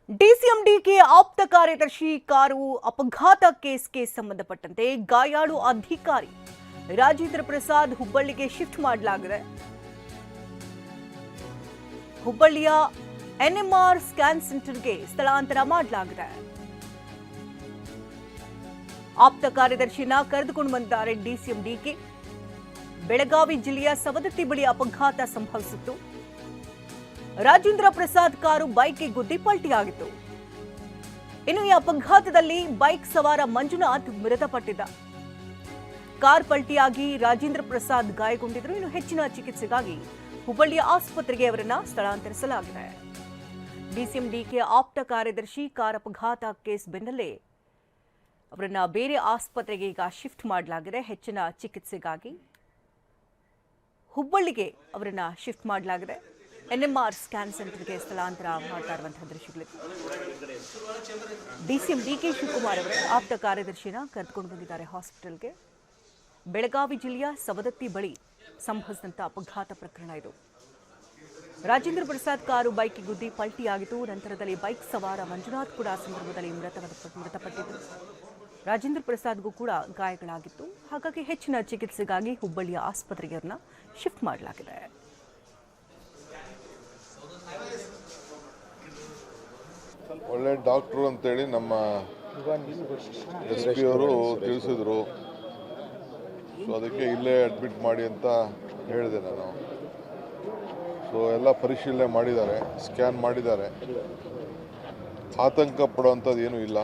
DCM DK ಆಪ್ತ ಕಾರ್ಯದರ್ಶಿ car ಅಪಘಾತ ಕೇಸ್ಗೆ ಸಂಬಂಧಪಟ್ಟಂತೆ ಗಾಯಾಳು ಅಧಿಕಾರಿ ರಾಜೇಂದ್ರ ಪ್ರಸಾದ್ ಹುಬ್ಬಳ್ಳಿಗೆ ಶಿಫ್ಟ್ ಮಾಡಲಾಗಿದೆ. ಹುಬ್ಬಳ್ಳಿಯ ಎನ್ಎಂಆರ್ ಸ್ಕ್ಯಾನ್ ಸೆಂಟರ್ಗೆ ಸ್ಥಳಾಂತರ ಮಾಡಲಾಗಿದೆ. ಆಪ್ತ ಕಾರ್ಯದರ್ಶಿನ ಕರೆದುಕೊಂಡು ಬಂದಿದ್ದಾರೆ ಡಿಸಿಎಂ ಡಿಕೆ. ಬೆಳಗಾವಿ ಜಿಲ್ಲೆಯ ಸವದತ್ತಿ ಬಳಿ ಅಪಘಾತ ಸಂಭವಿಸಿತ್ತು. ರಾಜೇಂದ್ರ ಪ್ರಸಾದ್ ಕಾರು ಬೈಕ್ಗೆ ಗುದ್ದಿ ಪಲ್ಟಿಯಾಗಿತ್ತು. ಇನ್ನು ಈ ಅಪಘಾತದಲ್ಲಿ ಬೈಕ್ ಸವಾರ ಮಂಜುನಾಥ್ ಮೃತಪಟ್ಟಿದ್ದ. ಕಾರ್ ಪಲ್ಟಿಯಾಗಿ ರಾಜೇಂದ್ರ ಪ್ರಸಾದ್ ಗಾಯಗೊಂಡಿದ್ದರು. ಇನ್ನು ಹೆಚ್ಚಿನ ಚಿಕಿತ್ಸೆಗಾಗಿ ಹುಬ್ಬಳ್ಳಿಯ ಆಸ್ಪತ್ರೆಗೆ ಅವರನ್ನ ಸ್ಥಳಾಂತರಿಸಲಾಗಿದೆ. ಡಿಸಿಎಂ ಡಿಕೆ ಆಪ್ತ ಕಾರ್ಯದರ್ಶಿ ಕಾರ್ ಅಪಘಾತ ಕೇಸ್ ಬೆನ್ನಲ್ಲೇ ಅವರನ್ನ ಬೇರೆ ಆಸ್ಪತ್ರೆಗೆ ಈಗ ಶಿಫ್ಟ್ ಮಾಡಲಾಗಿದೆ. ಹೆಚ್ಚಿನ ಚಿಕಿತ್ಸೆಗಾಗಿ ಹುಬ್ಬಳ್ಳಿಗೆ ಅವರನ್ನ ಶಿಫ್ಟ್ ಮಾಡಲಾಗಿದೆ. ಎನ್ಎಂಆರ್ ಸ್ಕ್ಯಾನ್ ಸೆಂಟರ್ಗೆ ಸ್ಥಳಾಂತರ ಮಾಡ್ತಾ ಇರುವಂತಹ ದೃಶ್ಯಗಳಿವೆ. ಡಿಸಿಎಂ ಡಿಕೆ ಶಿವಕುಮಾರ್ ಅವರೇ ಆಪ್ತ ಕಾರ್ಯದರ್ಶಿನ ಕರೆದುಕೊಂಡು ಬಂದಿದ್ದಾರೆ ಹಾಸ್ಪಿಟಲ್ಗೆ. ಬೆಳಗಾವಿ ಜಿಲ್ಲೆಯ ಸವದತ್ತಿ ಬಳಿ ಸಂಭವಿಸಿದಂಥ ಅಪಘಾತ ಪ್ರಕರಣ ಇದು. ರಾಜೇಂದ್ರ ಪ್ರಸಾದ್ ಕಾರು ಬೈಕ್ಗೆ ಗುದ್ದಿ ಪಲ್ಟಿಯಾಗಿತ್ತು. ನಂತರದಲ್ಲಿ ಬೈಕ್ ಸವಾರ ಮಂಜುನಾಥ್ ಕೂಡ ಸಂದರ್ಭದಲ್ಲಿ ಮೃತಪಟ್ಟಿದ್ದರು. ರಾಜೇಂದ್ರ ಪ್ರಸಾದ್ಗೂ ಕೂಡ ಗಾಯಗಳಾಗಿತ್ತು. ಹಾಗಾಗಿ ಹೆಚ್ಚಿನ ಚಿಕಿತ್ಸೆಗಾಗಿ ಹುಬ್ಬಳ್ಳಿಯ ಆಸ್ಪತ್ರೆಗೆ ಅವ್ರನ್ನ ಶಿಫ್ಟ್ ಮಾಡಲಾಗಿದೆ. ಒಳ್ಳೆ ಡಾಕ್ಟ್ರು ಅಂತೇಳಿ ನಮ್ಮ ಎಸ್ ಪಿ ಅವರು ತಿಳಿಸಿದ್ರು. ಸೊ ಅದಕ್ಕೆ ಇಲ್ಲೇ ಅಡ್ಮಿಟ್ ಮಾಡಿ ಅಂತ ಹೇಳಿದೆ ನಾನು. ಸೊ ಎಲ್ಲ ಪರಿಶೀಲನೆ ಮಾಡಿದ್ದಾರೆ, ಸ್ಕ್ಯಾನ್ ಮಾಡಿದ್ದಾರೆ. ಆತಂಕ ಪಡುವಂಥದ್ದು ಏನೂ ಇಲ್ಲ.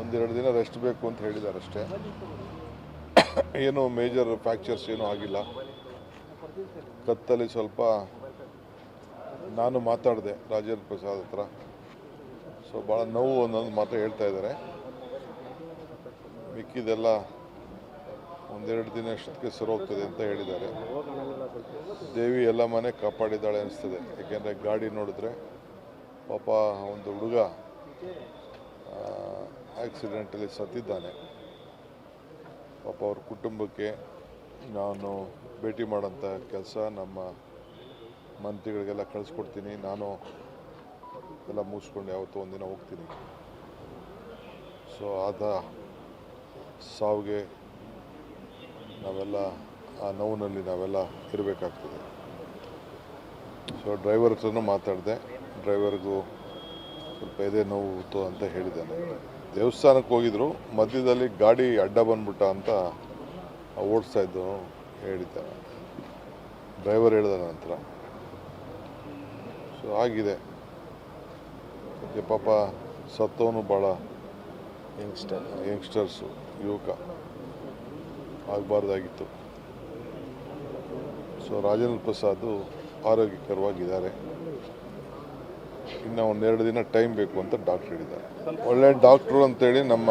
ಒಂದೆರಡು ದಿನ ರೆಸ್ಟ್ ಬೇಕು ಅಂತ ಹೇಳಿದ್ದಾರೆ ಅಷ್ಟೇ. ಏನು ಮೇಜರ್ ಫ್ರ್ಯಾಕ್ಚರ್ಸ್ ಏನೂ ಆಗಿಲ್ಲ. ಕತ್ತಲ್ಲಿ ಸ್ವಲ್ಪ ನಾನು ಮಾತಾಡಿದೆ ರಾಜೇಂದ್ರ ಪ್ರಸಾದ್ ಹತ್ರ. ಸೊ ಭಾಳ ನೋವು ಅನ್ನೋದು ಮಾತ್ರ ಹೇಳ್ತಾ ಇದ್ದಾರೆ. ಮಿಕ್ಕಿದೆಲ್ಲ ಒಂದೆರಡು ದಿನ ಅಷ್ಟಕ್ಕೆ ಸರಿ ಹೋಗ್ತದೆ ಅಂತ ಹೇಳಿದ್ದಾರೆ. ದೇವಿ ಎಲ್ಲ ಮನೆ ಕಾಪಾಡಿದ್ದಾಳೆ ಅನಿಸ್ತದೆ. ಏಕೆಂದರೆ ಗಾಡಿ ನೋಡಿದ್ರೆ ಪಾಪ ಒಂದು ಹುಡುಗ ಆಕ್ಸಿಡೆಂಟಲ್ಲಿ ಸತ್ತಿದ್ದಾನೆ. ಪಾಪ ಅವ್ರ ಕುಟುಂಬಕ್ಕೆ ನಾನು ಭೇಟಿ ಮಾಡೋಂಥ ಕೆಲಸ ನಮ್ಮ ಮಂತ್ರಿಗಳಿಗೆಲ್ಲ ಕಳಿಸ್ಕೊಡ್ತೀನಿ. ನಾನು ಎಲ್ಲ ಮುಗಿಸ್ಕೊಂಡು ಯಾವತ್ತೂ ಒಂದಿನ ಹೋಗ್ತೀನಿ. ಸೊ ಆದ ಸಾವಿಗೆ ನಾವೆಲ್ಲ ಆ ನೋವಿನಲ್ಲಿ ನಾವೆಲ್ಲ ಇರಬೇಕಾಗ್ತದೆ. ಸೊ ಡ್ರೈವರ್ ಹತ್ರನೂ ಮಾತಾಡಿದೆ. ಡ್ರೈವರ್ಗೂ ಸ್ವಲ್ಪ ಎದೆ ನೋವು ಅಂತ ಹೇಳಿದ್ದಾನೆ. ದೇವಸ್ಥಾನಕ್ಕೆ ಹೋಗಿದ್ರು, ಮಧ್ಯದಲ್ಲಿ ಗಾಡಿ ಅಡ್ಡ ಬಂದ್ಬಿಟ್ಟ ಅಂತ ಓಡಿಸ್ತಾ ಇದ್ದು ಹೇಳಿದ್ದಾನೆ. ಡ್ರೈವರ್ ಹೇಳಿದ ನಂತರ ಸೊ ಆಗಿದೆ. ಮತ್ತು ಪಾಪ ಸತ್ತವನು ಭಾಳ ಯಂಗ್ಸ್ಟರ್ಸು, ಯುವಕ ಆಗಬಾರ್ದಾಗಿತ್ತು. ಸೊ ರಾಜೇಂದ್ರ ಪ್ರಸಾದ್ ಆರೋಗ್ಯಕರವಾಗಿದ್ದಾರೆ. ಇನ್ನು ಒಂದೆರಡು ದಿನ ಟೈಮ್ ಬೇಕು ಅಂತ ಡಾಕ್ಟ್ರ್ ಹೇಳಿದ್ದಾರೆ. ಒಳ್ಳೆ ಡಾಕ್ಟ್ರು ಅಂತೇಳಿ ನಮ್ಮ